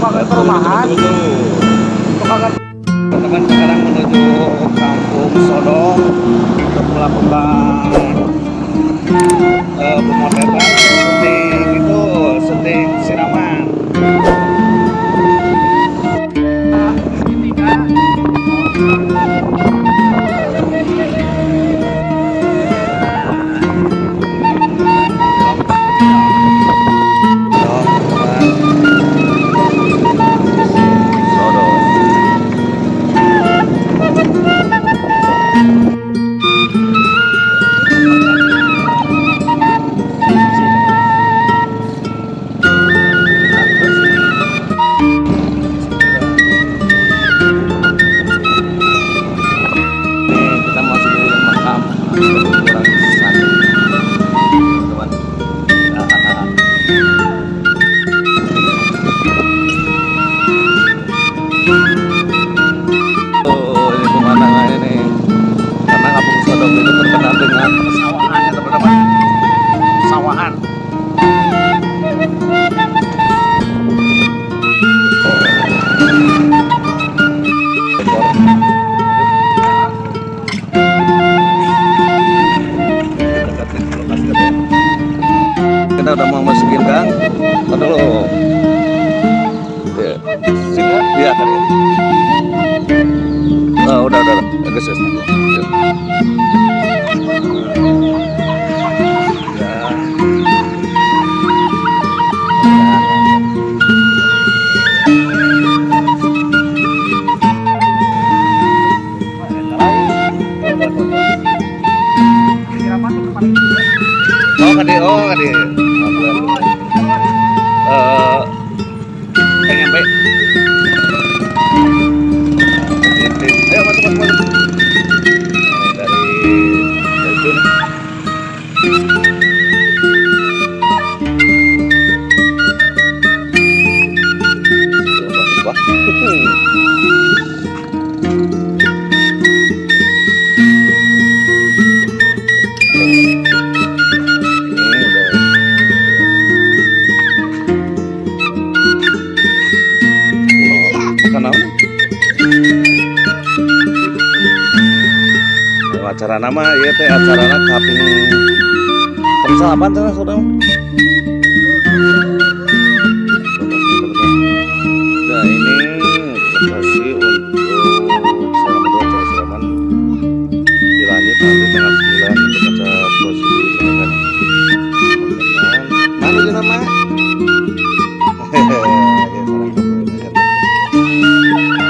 Pakai perumahan. Teman-teman sekarang menuju Kampung Sodong untuk melakukan pemotretan syuting siraman. Kita udah mau masukin gang, dulu. Ya, sini, dia tadi. Oh, udah, agak sus. Oh, kadi. Pengen baik. Ayo masuk. Dari Jun. Wah. Acara nama ya teh acarana kaping persalapan sana saudara. Nah ini lokasi untuk siraman dilanjut nanti tanggal 9 untuk acara prosesi pernikahan. Mana di nama?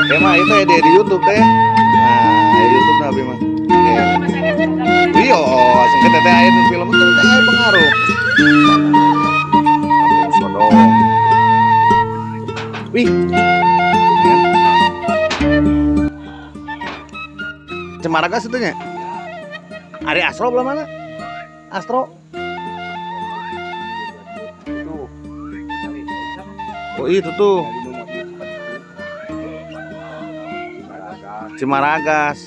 Tema itu ya di YouTube teh. Nah YouTube nabi mah. Iya, asing tete air film itu tete air pengaruh. Kampung Sodong. Wih. Cemaragas itu nya. Ari Astro belum mana? Astro. Oh itu tuh. Cemaragas.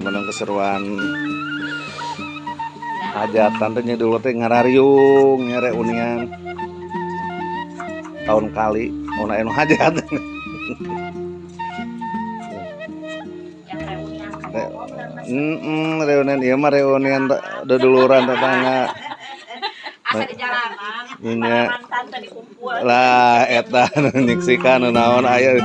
Menang keseruan hajatan teh dulu teh ngarariung nyere unian tahun kali mau anu hajat. Reunian ieu mah reunian doduluran tetangga. Asa di jalanan. Nya. Lah eta nyiksikan naon aya.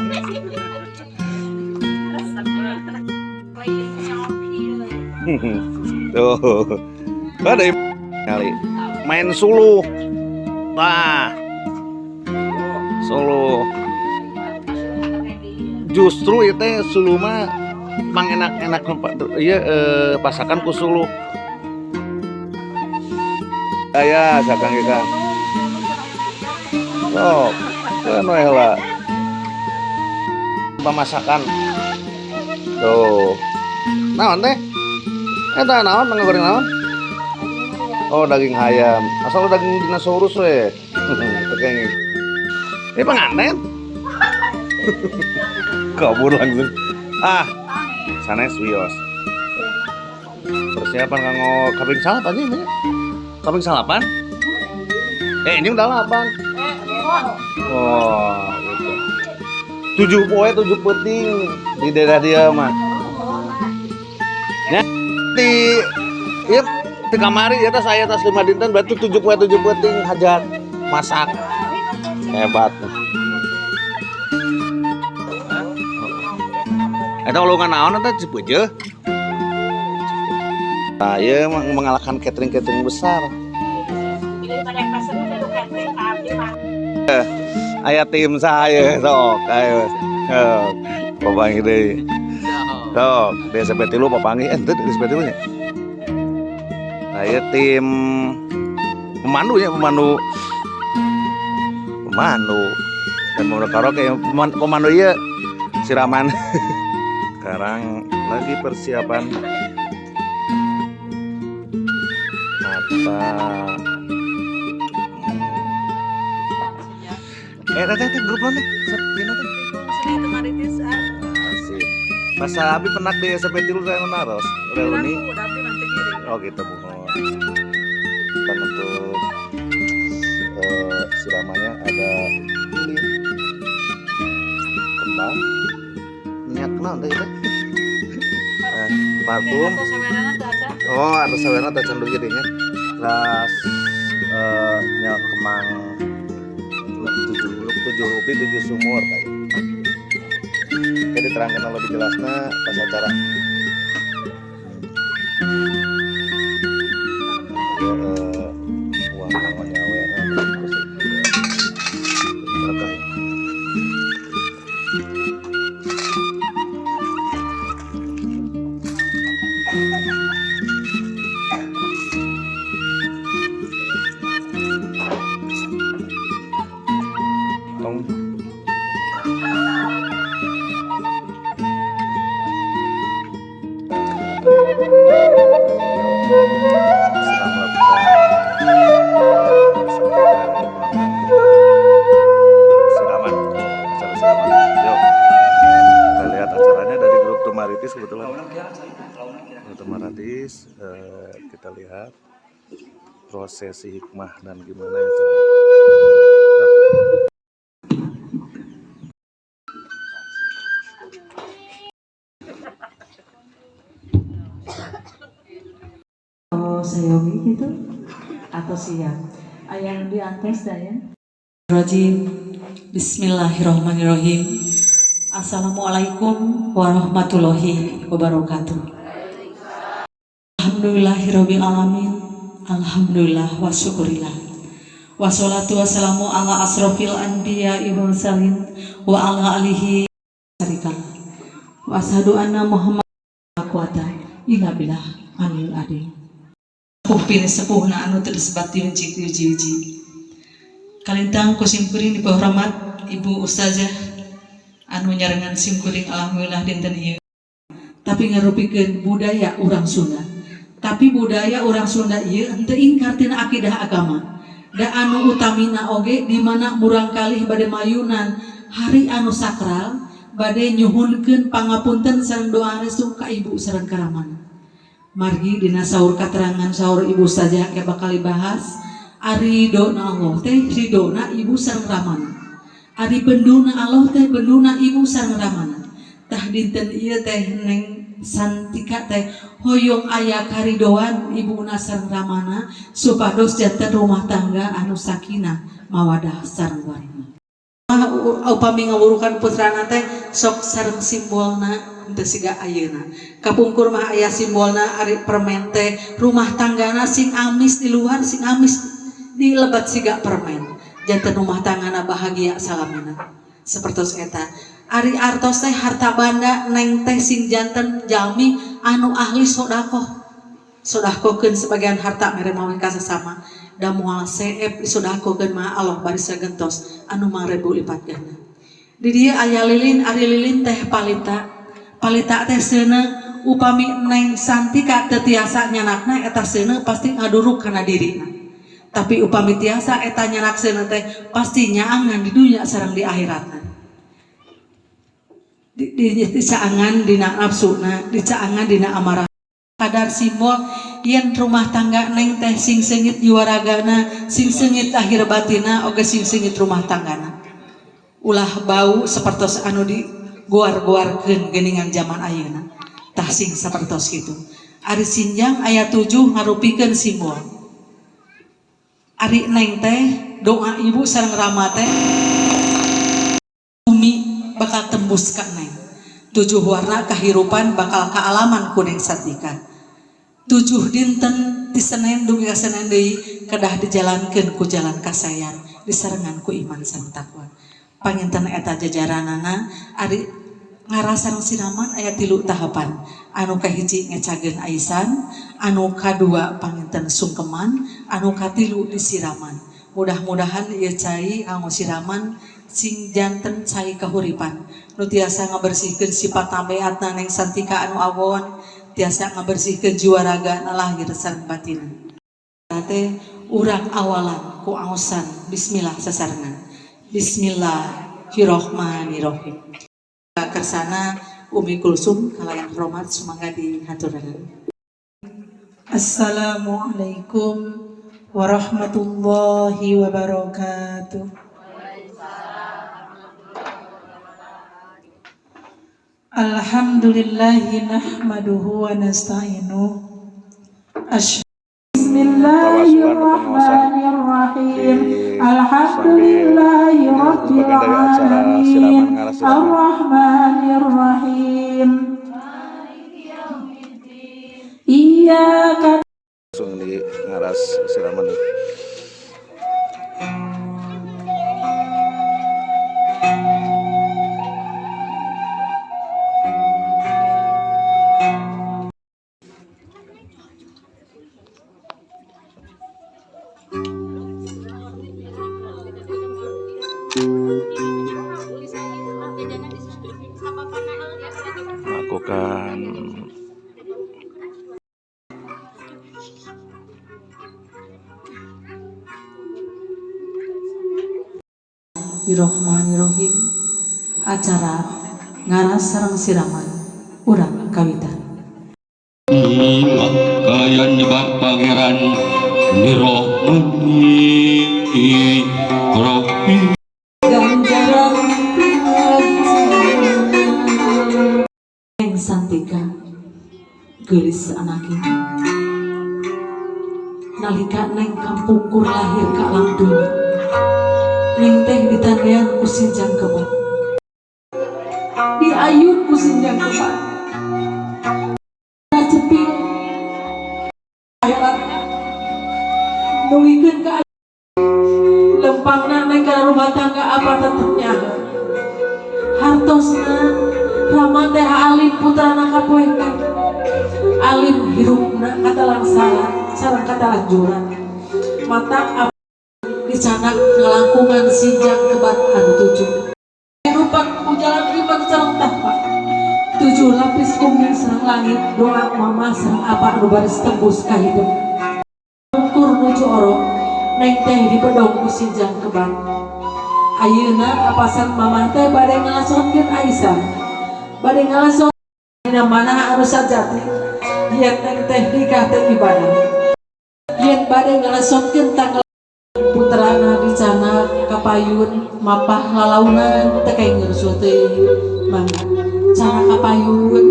Tuh, ada kali main suluh, suluh. Justru itu suluh mah enak iya pasakan ku suluh. Aya sakang kita. Oh, kan lah. Pemasakan. Tuh. Naon teh? Eta naon ngagoreng naon? Oh, daging ayam. Asal daging dinosaurus we. Tegeng. Ini pengantin. Kabur langsung. Sanes wios. Persiapan kanggo kaping salapan aja ini. Kaping salapan? Ini udah 8. Oh, gitu. 7 poe 7 peting di daerah dia mah. Ya, di kamari ya saya tas 5 dinten berarti 7 poe 7 peting hajat masak. Hebat. Eta ulungan naon eta Cipeujeuh. Saya mengalahkan catering besar. Aya tim saya sok ayo. Papangi deui. Sok, di SMP 3 papangi ente di SMP 3 nya. Aya tim pemandu dan mau karaoke pemandu ieu siraman. Sekarang lagi persiapan teh grup mana? Dina teh. Asik. Masa abi penak di SMP 3 saya naros. Reuni. Oh gitu Bu. Dan untuk siramannya ada lilin, kembang, minyak naon teh itu? Parfum. Oh, ada sawerna teh candu jadinya. Terus minyak kembang 7 rupi 7 sumur kayak. Oke, diterangkan lebih jelasnya pas acara. Uang namanya werna terus berkah. Kebetulan otomatis kita lihat prosesi hikmah dan gimana ya cara. Sayogi gitu atau siap ayang di atas daya. Rajim. Bismillahirrahmanirrahim. Assalamualaikum warahmatullahi wabarakatuh. Alhamdulillahirabbil alamin. Alhamdulillah wa syukurillah. Wassalatu wassalamu ala asrofil anbiya'i wal mursalin wa ala alihi syarikal. Wa asyhadu anna Muhammad quwata illa billah alil adil. Upin sepuhna anu teu disebat diuji-uji. Kalintang kusimkuring di bawah rahmat Ibu Ustazah anu nyarengan simkuring alhamdulillah dinten ieu. Tapi ngarupikeun budaya urang Sunda. Tapi budaya urang Sunda ieu henteu ingkar tina akidah agama. Da anu utamina oge di mana murang kalih bade mayunan hari anu sakral bade nyuhunkeun pangapunten sareng doa restu ka ibu sareng karamana. Margi dina saur katerangan saur Ibu saja ke bakal dibahas ari ridona Allah teh ridona ibu sareng ramana. Ari benduna Allah teh benduna ibu sareng ramana. Tah dinten ieu teh neng santika teh hoyong aya karidoan ibuna sareng ramana supados janten rumah tangga anu sakinah mawadah sareng warahmah. Upami ngawurukan putrana teh sok sareng simbolna teu siga ayeuna. Kapungkur mah aya simbolna ari permen teh rumah tanggana sing amis di luar sing amis di lebat siga permen. Janten rumah tanggana bahagia salamina. Sapertos eta. Ari artos teh harta banda neng teh sing janten jalmi anu ahli sodaqoh. Sodaqohkeun sebagian harta mere mawi ka sasama. Da moal seep disodaqohkeun mah Allah bari sagentos anu 1000 lipat ganda. Di dieu aya lilin ari lilin teh palita. Palita teh seuneu upami neng santika teu tiasa nyanakna eta seuneu pasti ngaduruk kana dirina. Tapi upami tiasa eta nyarakseuna teh pasti nyaangan di dunia sareng di akhiratna. Di caangan dina nafsuna, di caangan dina amarah. Kadar simbol yen rumah tangga neng teh sing sengit jiwaragana, sing sengit akhir batina, oge sing sengit rumah tanggana. Ulah bau sapertos anu di guar-guarkeun geuningan zaman ayeuna. Tah sing sapertos kitu. Ari sinjang ayat 7 ngarupikeun simbol. Ari neng teh doa ibu sareng rama teh bumi bakal tembus ka neng. 7 warna kahirupan bakal kaalaman ku neng satika. 7 dinten di Senin dugi ka Senin deui kedah dijalankeun ku jalan kasayan disarengan ku iman sareng takwa. Panginten eta jajaranana ari ngarasang siraman aya 3 tahapan. Anu kahiji ngecageun aisan, anu kadua panginten sungkeman, anu katilu disiraman. Mudah-mudahan ieu cai anu siraman sing janten cai kahuripan. Nu tiasa ngabersihkeun sifat tabiatna neng santika anu awon, tiasa ngabersihkeun jiwa raga lahir sareng batin. Teh urang awalan ku aosan bismillah sasarengan. Bismillahirrahmanirrahim. Kersana Umi Kulsum kalayan hormat sumangga dihaturaken. Assalamualaikum warahmatullahi wabarakatuh. Alhamdulillahi nahmaduhu wa nasta'inuh. Bismillahirrahmanirrahim. Alhamdulillahi rabbil alamin. Ar-Rahmanirrahim. Iyyaka Langsung di ngaras siraman. Lakukan Bismillahirrahmanirrahim. Acara ngaras sareng siraman urang kawitan. Kaya nyebab pangeran nirahmati Rabbi Ganjaran yang santika gelis anaknya nalika neng kampungkur lahir ka alam dunia neng teh ditandayan ku sinjang kebak diayun ku sinjang kebak na cepi akhirat nungikeun ka lempangna neng ka rumah tangga apa tetepnya hartosna rama teh alim putrana kapoekeun alim hirupna katalangsaran sareng katalanjuran mata dicanak ngelangkungan sinjang kebat anu 7 hirupan ku jalan iman sareng tahpa 7 lapis bumi sareng langit doa mama sareng apa anu baris tembus ka hidup ukur nuju orok neng teh dipedong ku sinjang kebat ayeuna apasan mama teh bade ngalasonkeun Aisyah bade ngalason dina mana anu sajati yen neng teh nikah teh ibadah yen bade ngalasonkeun tanggal putrana dicana kapayun mapah lalaunan teu kae ngeureuseuh teh mangga cana kapayun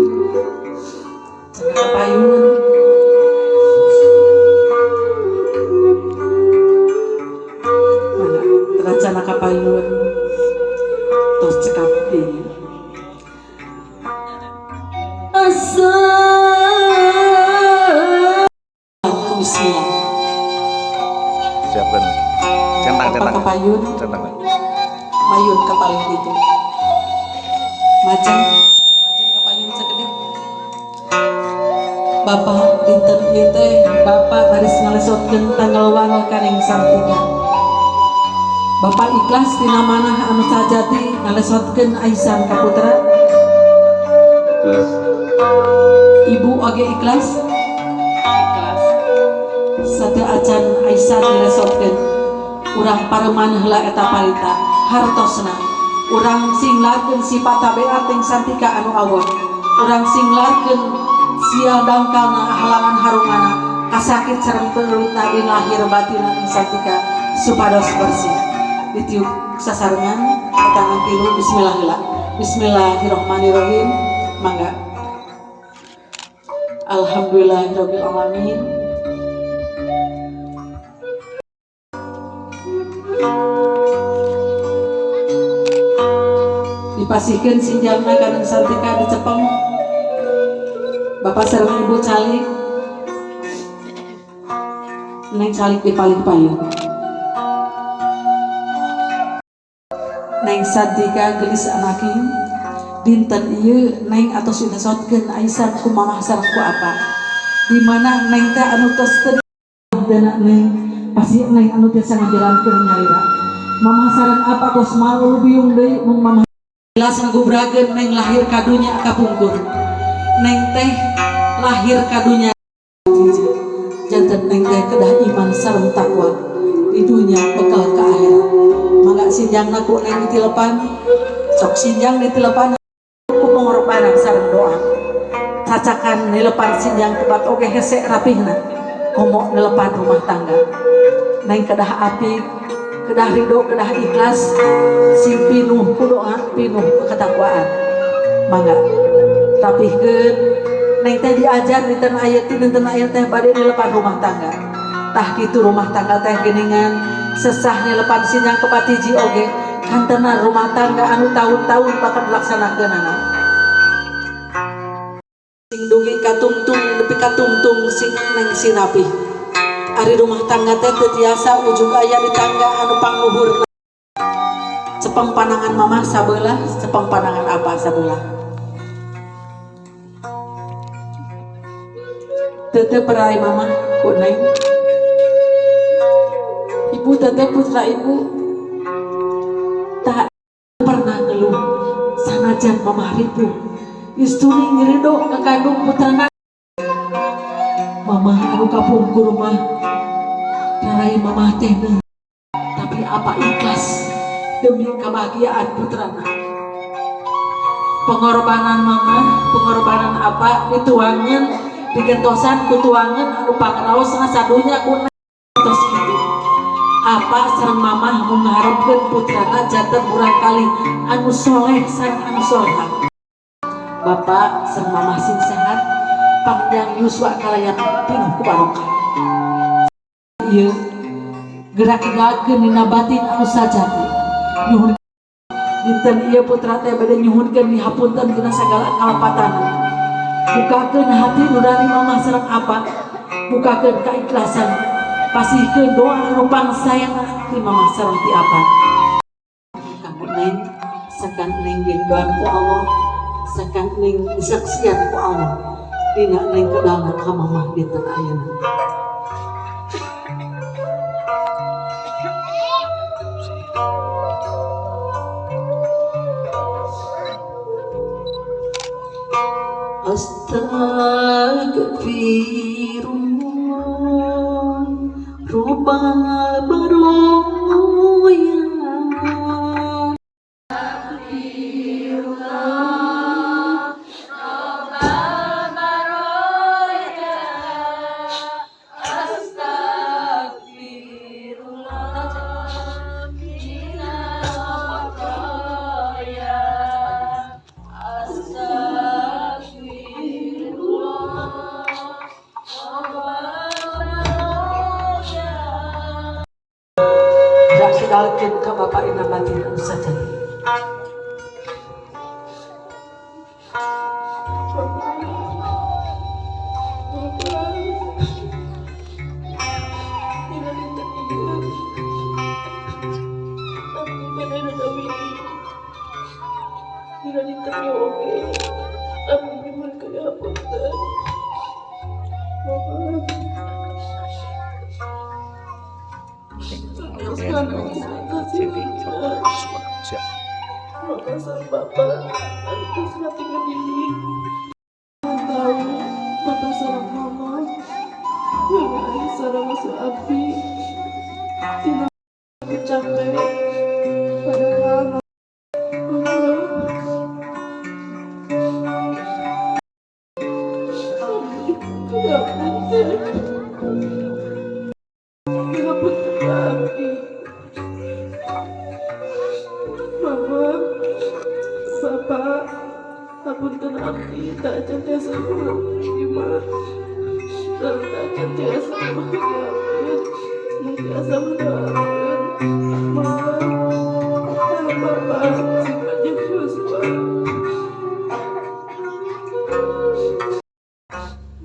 mangga teu cana kapayun tos cekap deui bismillah siapkan centang kapayun centang mayun kapalih itu macan kapayun sakedip Bapak dinten ieu teh Bapak baris ngalesotkeun tanggal wal kaneng santingan Bapak ikhlas dina manah anu sajati ngalesotkeun Aisyah ka putra Ibu oge ikhlas satu acan Aisyah diresotkeun urang pareman heula eta parita hartosna urang singlarkeun sifat tabeat teng santika anu awon urang singlarkeun sial dangkalna halangan harungana kasakit sareng peulutna di lahir batinna teng santika supados bersih ditiup sasarengan tangan tilu bismillah heula bismillahirrahmanirrahim mangga alhamdulillahirabbil alamin. Dipasihkeun sinjalna kadang santika dicepeng Bapak sareng Ibu calik Neng calik dipalik payung Neng santika gelis anaking dinten ieu Neng atos dinesotkeun Aisyah ku mamah sareng ku apa di mana Neng teh anu tos teu dana Neng pasti Neng anu tiasa ngajalankeun nyarira mamah sareng apa tos malu biung deui mun mamah jelas ngagubrageun Neng lahir kadunya kapungkur Neng teh lahir kadunya janten Neng teh kedah iman sareng takwa di dunia bekal ke akhirat mangga sinjangna ku Neng ditilepan sok sinjang ditilepan ku pengorbanan sareng doa cacakan nilepan sinjang kebat oge hese rapihna komo nilepan rumah tangga Neng kedah apik kedah ridho kedah ikhlas sing pinuh ku doa pinuh ketakwaan mangga rapihkeun Neng teh diajar dinten aya teh bade nilepan rumah tangga tah kitu rumah tangga teh geuningan sesah nilepan sinjang kebat hiji oge kantena rumah tangga anu tahun-tahun bakal dilaksanakeunana sing dugi katungtung nepi katungtung sing Neng sinapi ari rumah tangga teh teu tiasa ujug aya di tangga anu pangluhurna cepeng panangan mamah sabelah cepeng panangan apa sabelah tetep perai mamah ku Neng ibu tetep putra ibu tak pernah ngeluh sanajan mamah ripuh istuni ngirido ngakandung putrana mamah anu kapungkur mah rarai mamah teh tapi apa ikhlas demi kebahagiaan putrana pengorbanan mamah pengorbanan apa dituangin digentosan kutuangan anu pangraos ngasadunya ku Neng tos kitu apa sareng mamah mengharapkeun putrana janten urang kali anu soleh sareng anu soleha Bapak sareng mamah sing sehat panjang yuswa kalayan pinuh ku barokah ieu gerak gagakeun dina batin anu sajati nyuhun dinten ieu putra teh bade nyuhunkeun dihapunten tina sagala kalapatana bukakeun hati nurani mamah sareng apa bukakeun kaikhlasan pasihkeun doa anu pangsayana ti mamah sareng ti apa kamu Neng sakan Neng gindoan ku Allah sakan Neng disaksian ku Allah dina Neng kedangan ka mamah dinten ayeuna Astagfirullah Rabbana baroya dalkeun ka Bapak dina batin anu sajati Makasih Bapak atas hati ngedidik tahu Bapak sarang mama yang lain sarang Mama, Bapak, hapunten abdi tak cantiasa menerima dan tak cantiasa menghadiahkan, cantiasa mendoakan Mama, Bapak, sifatnya Yosua.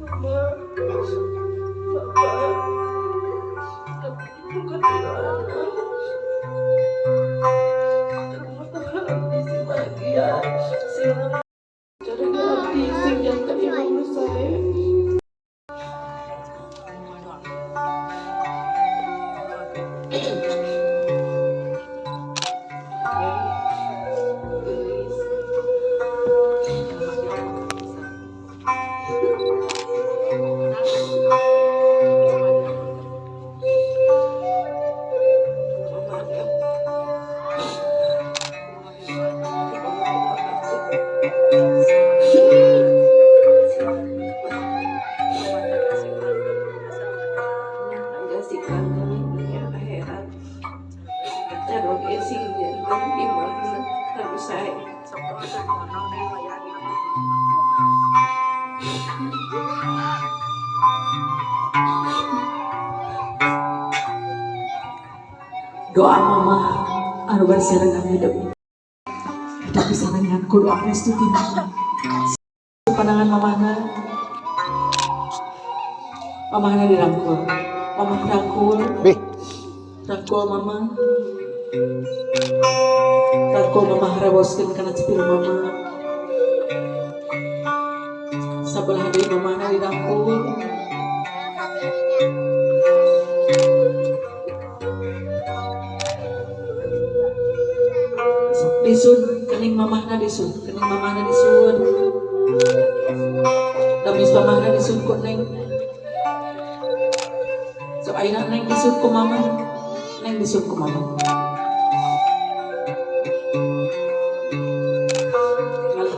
Mama, Bapak, tapi bukan doa. Abdi sing bahagia, sing cara abdi sing jantan ibu saya. Doa mama anu berserengan hidup bisa renganku doa restu ti mama pandangan mamahna dirangkul mama rangkul mama rangkul mama hareboskeun kana cipiru mama sabelah deui mamahna dirangkul disun kening mamahna disun damis mamahna disun ku neng so ayeuna neng disun ku mama ngalih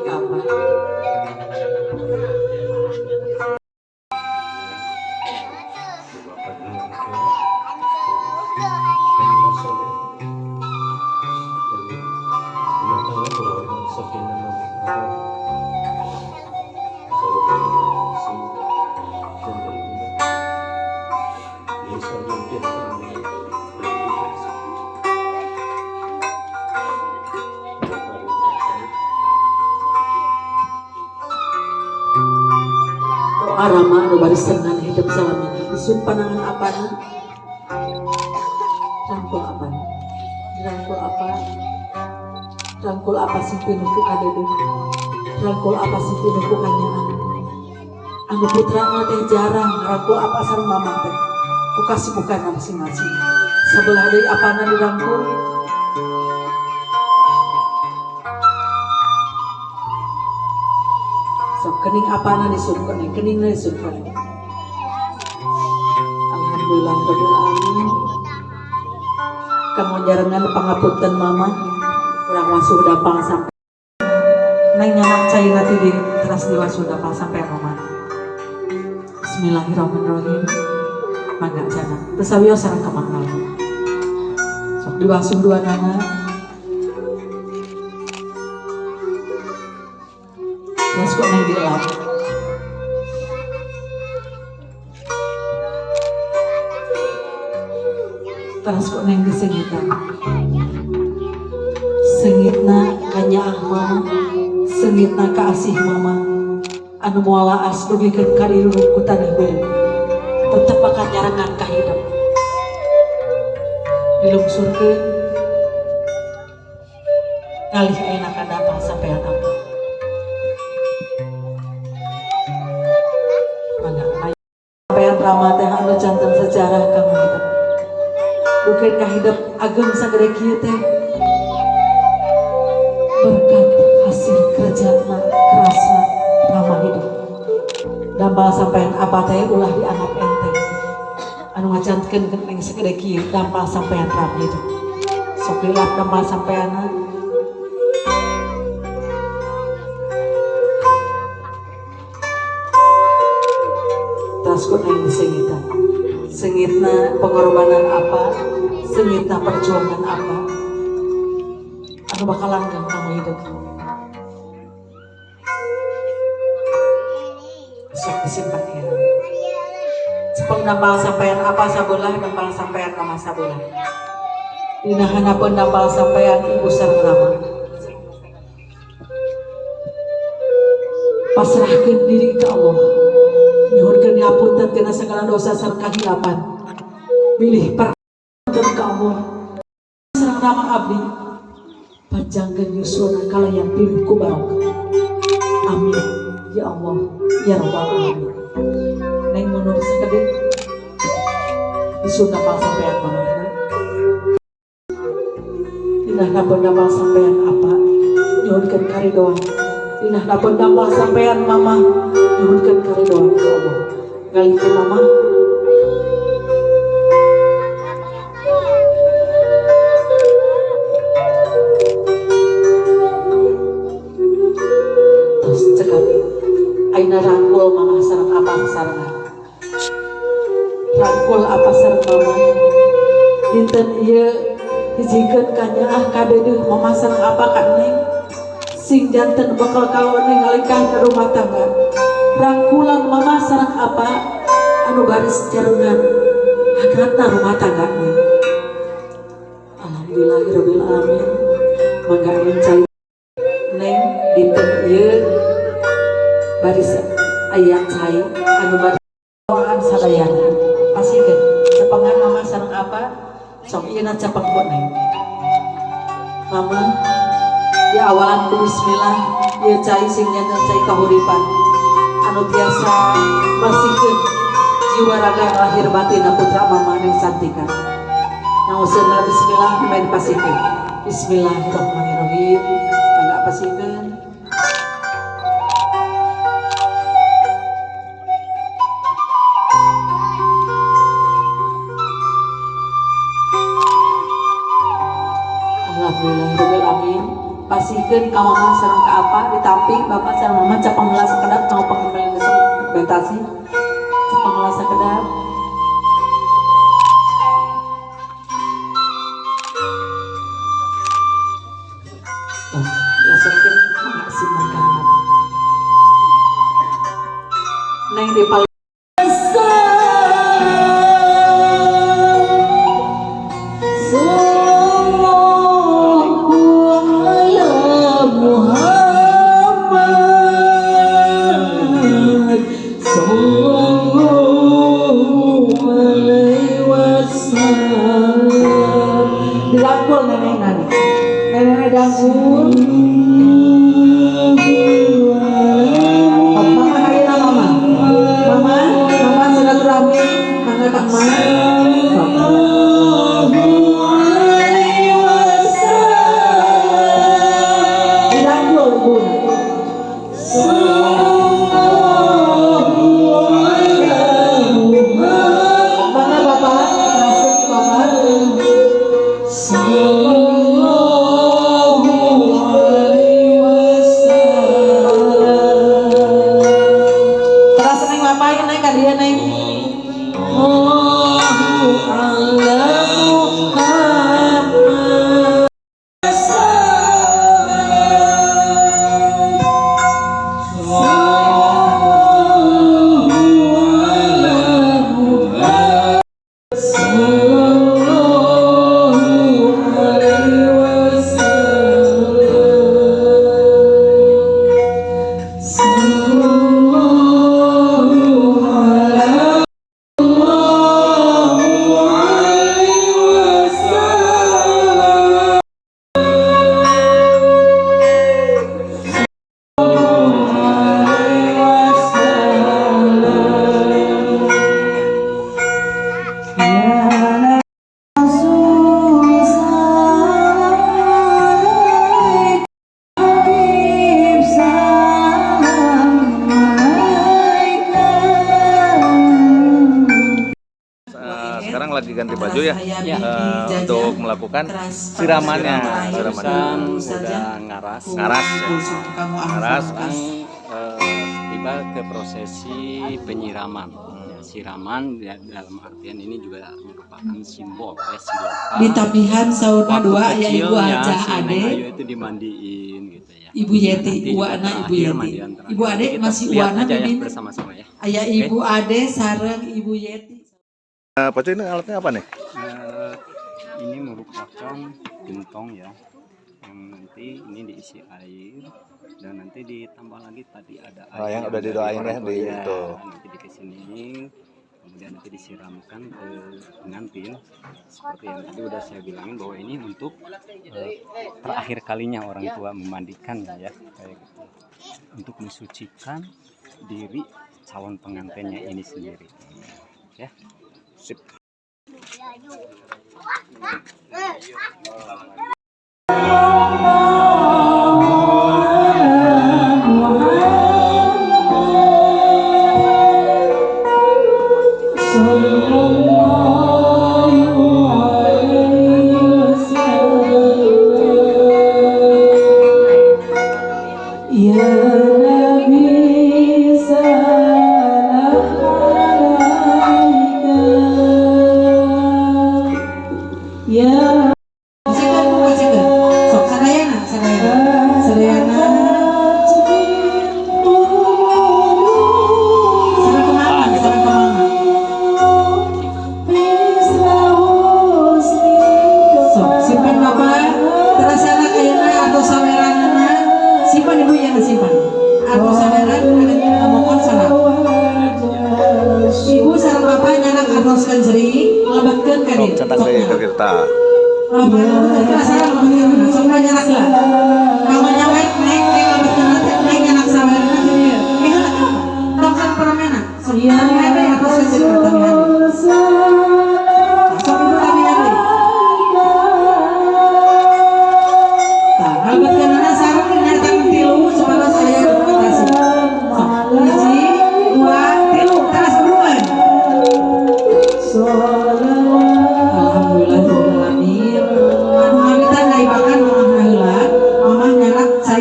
ka apa doa rama anu barisengan hidup salamina disun panangan apana rangkul apa sing pinuku kadede rangkul apa sing pinuku kanyaan anu putra teh jarang rangkul apa sareng mama teh ku kasibukan masing-masing sebelah deui apana dirangkul sok kening apana disun keningna disun kening alhamdulillah rabbil alamin kamu jarengan pangapunten mama urang wasudapal sampai neng nyanak cai nanti di teras di wasudapal sampai mama bismillahirrahmanirrahim mangga jana besawiyo sareng kamangkal sok diwasuh dua nana terus kok neng dilap terus kok neng disengitan sengitna kanyaah mama sengitna kaasih mama anu moala as dugikeun ka diruruk ku taneuh beung tetep akan nyarengan ka hidup dilungsurkeun ngalih ayeuna ka dapa sampean apa mana sampean rama teh anu janten sejarah kang hidup dukeun ka hidup ageng sagede kieu teh berkat hasil kerjana kerasa ramah hidup dampal sampean apa teh ulah dianggap enteng anu ngajantkeun geuning sagede kieu dampal sampean ramah hidup sok dilap dampal sampeana tas kuning disengitan sengitna pengorbanan apa sengitna perjuangan apa anu bakal langgeng kamu hidup. Sok disimpan ya. Sepeng nambal sampean apa sabelah nambal sampean mama sabelah. Dina hanapeun nambal sampean ibu sareng rama. Pasrahkeun diri ke Allah. Nyuhunkeun ngapunten tina segala dosa sareng kahilapan. Pilih perkeun ke Allah. Sareng rama abdi. Panjangkeun yuswana kalayan pinuh ku barokah. Amin. Ya Allah, ya Rabbal alamin. Neng mundur sekedip disunda pal sampean mana dinah napun damal sampean apa nyuhunkeun karidoan dinah napun damal sampean mama nyuhunkeun karidoan ke Allah ngalih ke mama terus cekap aina rangkul mama sareng apa sarangan rangkul apa sareng mama dinten ieu hijikeun ka nyaah kadeudeung mama sareng apa ka neng sing janten bakal kaweneng ngalikah ke rumah tangga rangkulan mama sareng apa anu baris jarengan hadratna rumah tangga neng alhamdulillahirabbil alamin mangga encai neng dinten ieu baris aya cai anu baris doaan sadayana pasikeun cepengan mama sareng apa sok ieu na cepengku neng mama di awalan ku bismillah ieu cai sing nyanten cai kahuripan anu tiasa bersihkeun jiwa raga lahir batin putra mama neng Santika nauseunna bismillah main pasikeun bismillahirrahmanirrahim mangga pasikeun alhamdulillahirabbil alamin pasikeun ka mama sareng ka apa ditampi bapak sareng mama capang heula sakedap mau panggil besok dokumentasi capang heula sakedap langsungkeun mama simpen ka anak neng di paling dirangkul nenek dangkul mama hayeuna mama silaturahmi mangga ka dirangkul ibu mangga bapak nasib bapak terasa neng ngapain neng ka dia neng sekarang lagi ganti baju ya, untuk melakukan siramannya. Udah ngaras Ngaras. tiba ke prosesi penyiraman. siraman ya, dalam artian ini juga merupakan simbol ya, simbol Di tapihan sauna waktu dua ya Ibu kecilnya Aja si Neng Ade, Ayu itu dimandiin gitu ya. Ibu Yeti, Nanti Uwana juga Ibu terakhir Yeti. mandian terakhir. Ibu Ade Kita masih lihat Uwana aja ya Mimin. bersama-sama ya. Aya Ibu Ade sareng Ibu Yeti. Pak Cuy, ini alatnya apa nih? Ini merupakan gentong ya, yang nanti ini diisi air dan nanti ditambah lagi tadi ada air Oh, yang udah dari didoain orang ya, tua di ya. itu. Nanti dikesini kemudian nanti disiramkan ke pengantin seperti yang tadi udah saya bilangin bahwa ini untuk terakhir kalinya orang tua memandikan ya, kayak gitu, untuk mensucikan diri calon pengantinnya ini sendiri ya. Sip. Sok sadayana, sadayana. Sadayana. Sareng kemana? Sareng kemana? Sok simpan Bapak. Terasa anak ayeuna atau saweranana. Simpan Ibu ya simpan. Atau saweran ada ngomongkeun sana. Ibu sareng Bapak nyanak artoskeun jering, lebatkeun ka dieu. Cetak deh ke kita.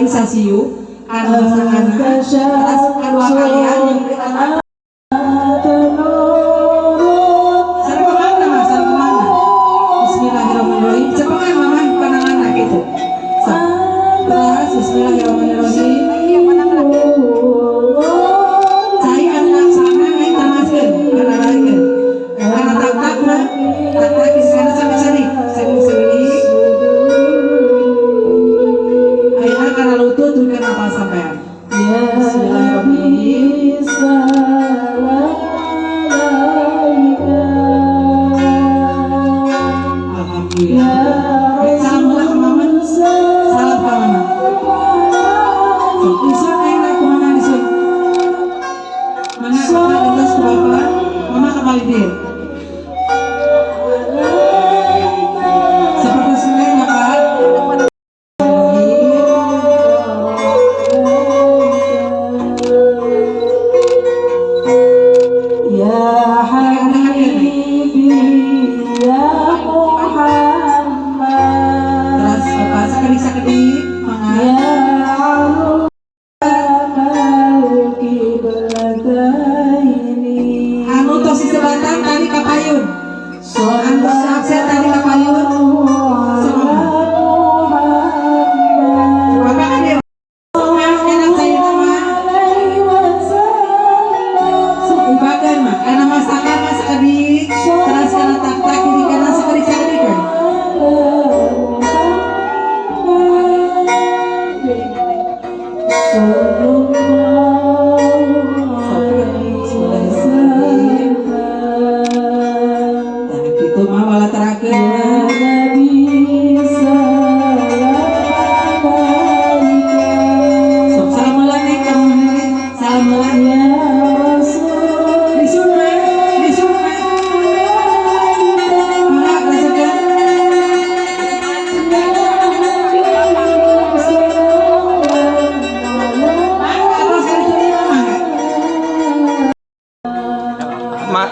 Sasiu karena masakan atas kedua kalian yang berikan sareng kemana mas, sareng kemana? Bismillahirrahmanirrahim. Cepetan mama panangan gitu. Terus Bismillahirrahmanirrahim. Cai anak sana naik tamaskeun, kana lain. Kana tak kisah sampai sini. Ayeuna kana lutut tujuan apa sampean? Bismillahirrahmanirrahim. Alhamdulillah. Salam ulah ke mama. Salam ke mama. Disun ayeuna kumaha disun? Mana kakak lintas ke bapak, mama ke Malidir. Seperti Senin ya Pak. Terus Bapak sakit-sakit mana? Anu tos di selatan tadi kapayun. Anu absen tadi kapayun. Bapak kan dia. Enak saya nama. Ibagan mah, karena masakan mas adik. Terus karena tak kiri karena sakit kan. Nah gitu mah wala terakhir. Sok salam ulang nih kamu nih. Salam ulang ya. Disun mah. Mana rasakan? Mak,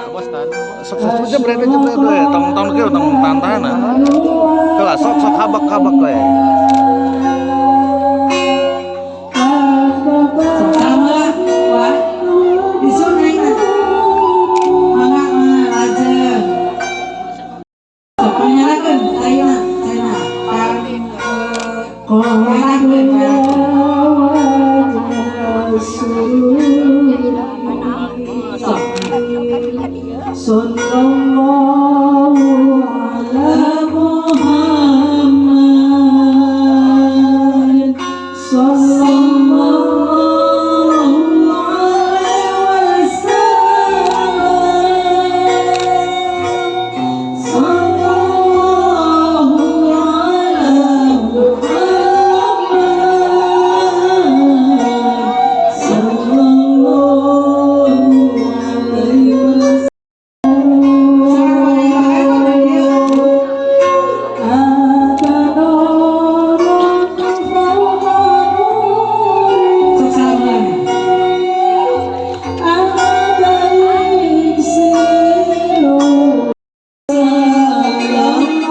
sok jebret ya, tong kieu tong tantahan. Kelas sok habak we. Sok salam ulang. Wah. Disun nih. Sallallahu ala Muhammad Sallallahu alaihi wasallam Sallallahu ala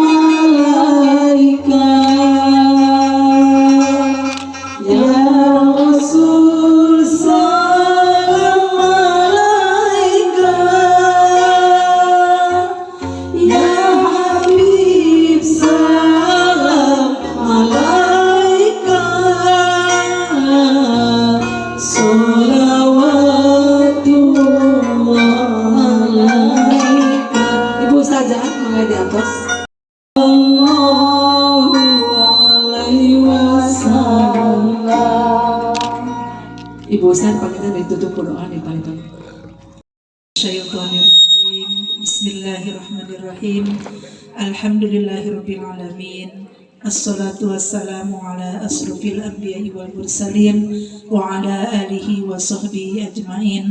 Muhammad Sallallahu alaihi wasallam. Ibu saja mulai di atas. Sallallahu alaihi wasallam. Ibu saya pamitan ditutup doa di palitan. Syaitanirrajim. Bismillahirrahmanirrahim. Alhamdulillahirabbil alamin. Assalatu wassalamu ala asrofil anbiya'i wal mursalin wa ala alihi wa sahbihi ajmain.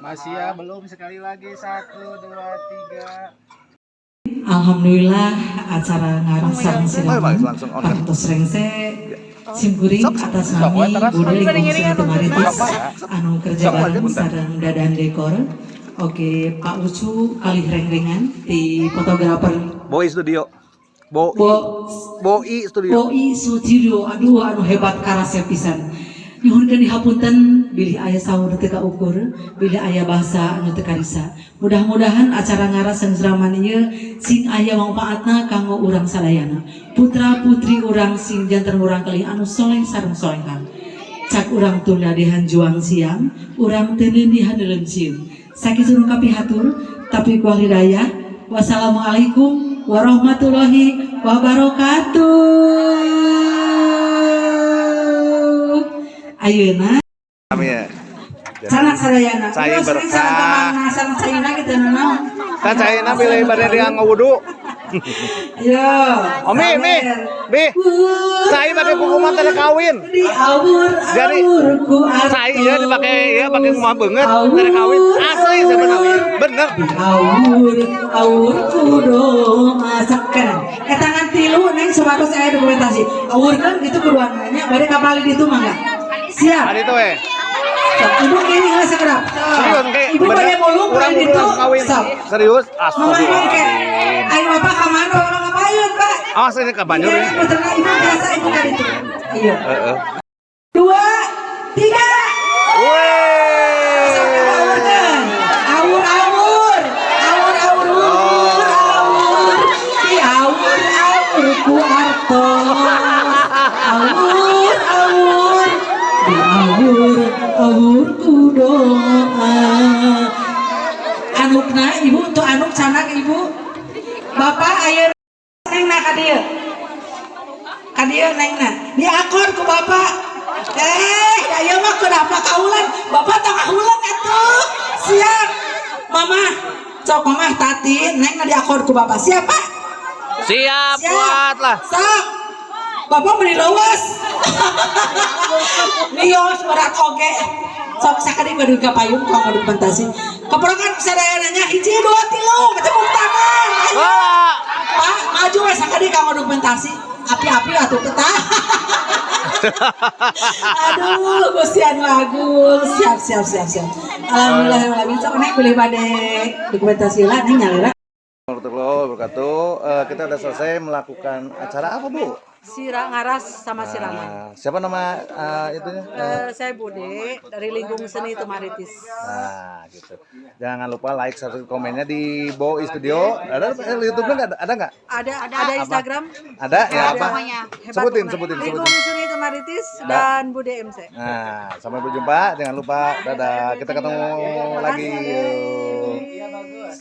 Masih ya, belum sekali lagi 1, 2, 3. Alhamdulillah acara ngarasang siraman langsung on. Partos Rengse Simkuring atas nami Bude Lingkung Temaritis anu kerja bareng sareng dadan dekor. Oke, Pak Ucu kalih reng-rengan di fotografer Boi Studio. Boi Studio. Boi Studio. Aduh anu hebat karasep pisan. Nyuhunkeun dihapunten bilih aya saur teu kaukur, bilih aya bahasa anu teu karisa. Mudah-mudahan acara ngarasang siraman ieu sing aya mangpaatna kanggo urang sadayana. Putra-putri urang sing janten urang kalih anu soleh sareng solehan. Cak urang tunda dehan juang siang, urang teu neundihan neuleun cium. Sakitu nu kapihatur, tapi ku hidayah. Wassalamualaikum warahmatullahi wabarakatuh. Ayeuna Amin. sanak sadayana. Cai berkah. Sanak sayana kitu naon. Kan caina pilih bade dia ngawudu. Ayo. Mi. Cai bade kukuman teh kawin. Di Jadi awur-awurku cai ya dipakai kumaha beungeut teh kawin. Asli sebenarnya. Bener. Awur-awurku doa sakeun. Tangan tilu neng sebagus aya dokumentasi. Awurkeun gitu keduanya bade kapali ditu mangga. Siap. Adi tuh Ibu kini nggak sekerap. Serius kayak Ibu pada mulung kurang main itu. kawin. Serius? Mama ibu kayak, Astagfirullahaladzim. ayo bapak kamar bapak ngapayun pak? Oh, sini ke Banjur Iya, ya. ibu tenang ibu biasa ibu kan itu. Iya. Heeh. 2, 3. Weh. Sampai awurkan. Awur-awur. Di awur-awurku artos. Awur-awur. Di awur-awurku doa. Anukna ibu tuh anuk canak ibu. Bapak ayeuna nengna ka dieu. Ka dieu nengna. Diakor ku bapak. Ayo mah kenapa kaulan? Bapak tong kaulan atuh. Siap. Mama, cok mama tati nengna diakor ku bapak. Siap, Pak? Siap, buat lah. Sok. Bapak beli luas. Nios berat oge. Sok sakadi kudu kapayun kau kudu fantasi. Keperangan sadayananya 1, 2, 3 ketemu tangan. Ayo. Pak, maju we sakadi kau dokumentasi. Api-api atuh tetah. Aduh, Gusti anu agung. Siap. Alhamdulillah sok naik boleh bade dokumentasi lah nih nyalira. Warahmatullahi wabarakatuh. Kita sudah selesai melakukan acara apa, Bu? Ngaras sama Siraman. Siapa nama itunya? Saya Bude dari Lingkung Seni Tumaritis. Nah, gitu. Jangan lupa like, subscribe, komennya di Bowi Studio. Ada YouTube-nya nggak? Ada nggak? Ada Instagram. Ada ya apa? Hebat Sebutin. Lingkung Seni Tumaritis dan Bude MC. Nah, sampai berjumpa. Jangan lupa. Dadah. Kita ketemu lagi. Yuk.